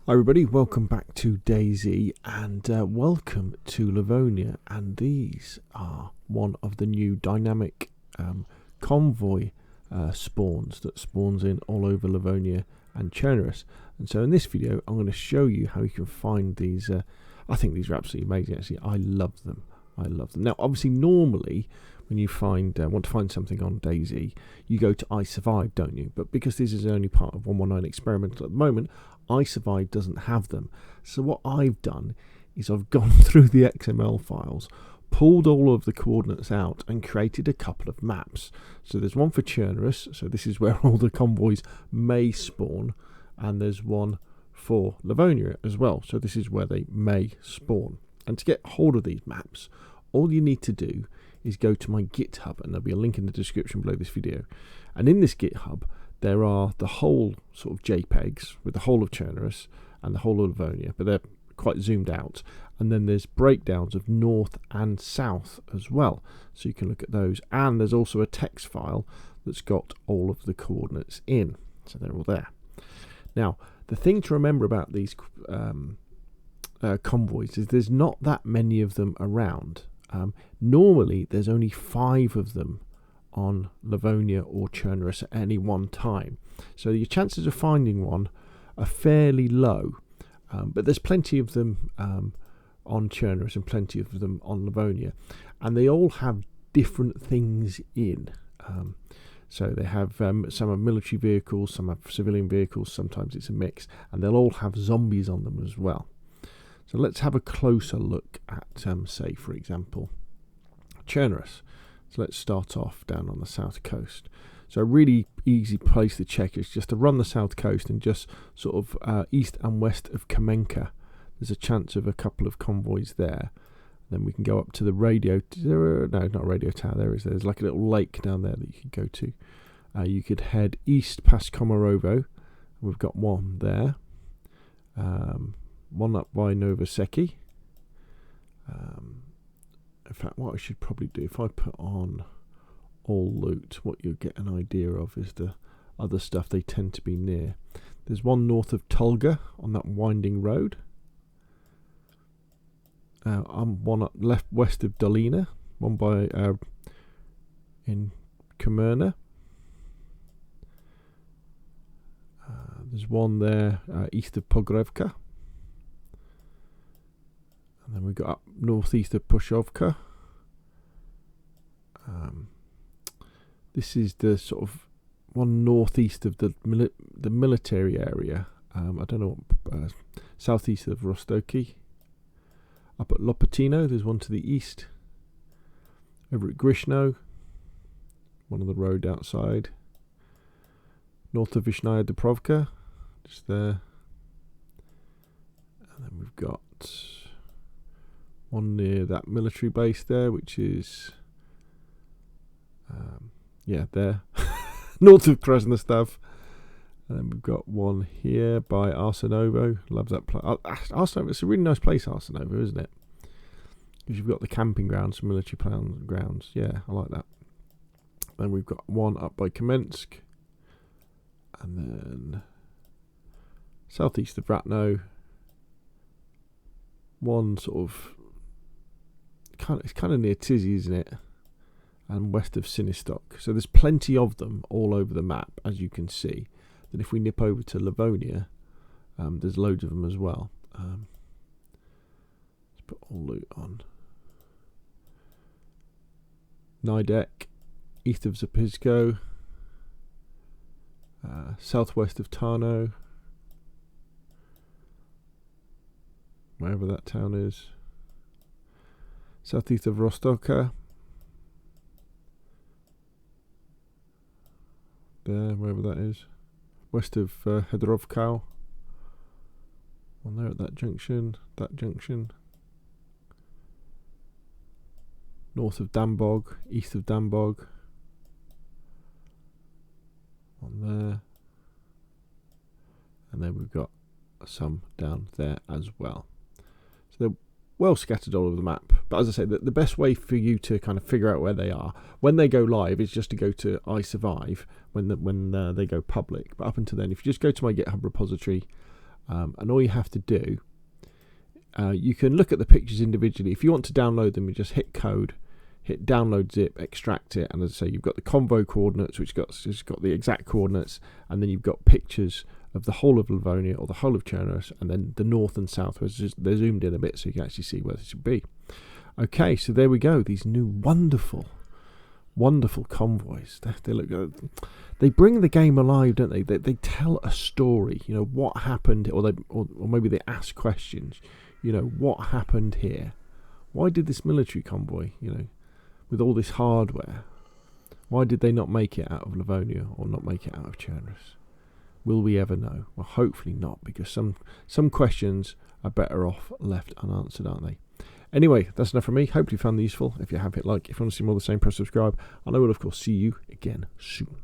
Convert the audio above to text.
Hi everybody, welcome back to DayZ and welcome to Livonia, and these are one of the new dynamic convoy spawns that spawns in all over Livonia and Chernarus. And so in this video I'm going to show you how you can find these. I think these are absolutely amazing actually. I love them. Now obviously normally when you want to find something on DayZ, you go to iSurvive, don't you? But because this is only part of 119 experimental at the moment, iSurvive doesn't have them. So what I've done is I've gone through the XML files, pulled all of the coordinates out and created a couple of maps. So there's one for Chernarus, so this is where all the convoys may spawn, and there's one for Livonia as well, so this is where they may spawn. And to get hold of these maps, all you need to do is go to my GitHub, and there'll be a link in the description below this video. And in this GitHub there are the whole sort of JPEGs with the whole of Chernarus and the whole of Livonia, but they're quite zoomed out. And then there's breakdowns of north and south as well, so you can look at those. And there's also a text file that's got all of the coordinates in, so they're all there. Now the thing to remember about these convoys is there's not that many of them around. Normally there's only 5 of them on Livonia or Chernarus at any one time, so your chances of finding one are fairly low, but there's plenty of them on Chernarus and plenty of them on Livonia, and they all have different things in. So they have some are military vehicles, some have civilian vehicles, sometimes it's a mix, and they'll all have zombies on them as well. So let's have a closer look at, say, for example, Chernarus. So let's start off down on the south coast. So a really easy place to check is just to run the south coast and just sort of east and west of Kamenka. There's a chance of a couple of convoys there. Then we can go up to the radio. No, not radio tower. There's like a little lake down there that you could go to. You could head east past Komarovo. We've got one there. One up by Novoseki. In fact, what I should probably do, if I put on all loot, what you'll get an idea of is the other stuff they tend to be near. There's one north of Tulga on that winding road. I'm one up west of Dolina, one by in Kamerna. There's one there east of Pogrevka. And then we got up northeast of Pushovka. This is the sort of one northeast of the military area. I don't know, southeast of Rostoki. Up at Lopatino, there's one to the east. Over at Grishno, one on the road outside. North of Vishnaya Dubrovka, just there. And then we've got one near that military base there, which is there north of Krasnostav. And then we've got one here by Arsenovo. Love that place. Arsenovo, it's a really nice place, Arsenovo, isn't it? Because you've got the camping grounds, military grounds. Yeah, I like that. Then we've got one up by Kamensk, and then southeast of Ratno, one sort of it's kind of near Tizzy, isn't it? And west of Sinistok. So there's plenty of them all over the map, as you can see. Then if we nip over to Livonia, there's loads of them as well. Let's put all loot on. Nidek, east of Zapisko, southwest of Tarno, wherever that town is. Southeast of Rostoka. There, wherever that is. West of Hedrovkau. One there at that junction. North of Dambog. East of Dambog. One there. And then we've got some down there as well. So they're well scattered all over the map. But as I say, the best way for you to kind of figure out where they are when they go live is just to go to iSurvive when they go public. But up until then, if you just go to my GitHub repository, and all you have to do, you can look at the pictures individually. If you want to download them, you just hit code, hit download zip, extract it, and as I say, you've got the convoy coordinates, which has got the exact coordinates, and then you've got pictures of the whole of Livonia or the whole of Chernarus, and then the north and south, where they're zoomed in a bit so you can actually see where they should be. Okay, so there we go. These new wonderful convoys. They look good. They bring the game alive, don't they? They tell a story. You know what happened, or maybe they ask questions. You know what happened here. Why did this military convoy, with all this hardware, why did they not make it out of Livonia or not make it out of Chernarus? Will we ever know? Well, hopefully not, because some questions are better off left unanswered, aren't they? Anyway, that's enough from me. Hopefully you found it useful. If you have, hit like. If you want to see more of the same, press subscribe. And I will, of course, see you again soon.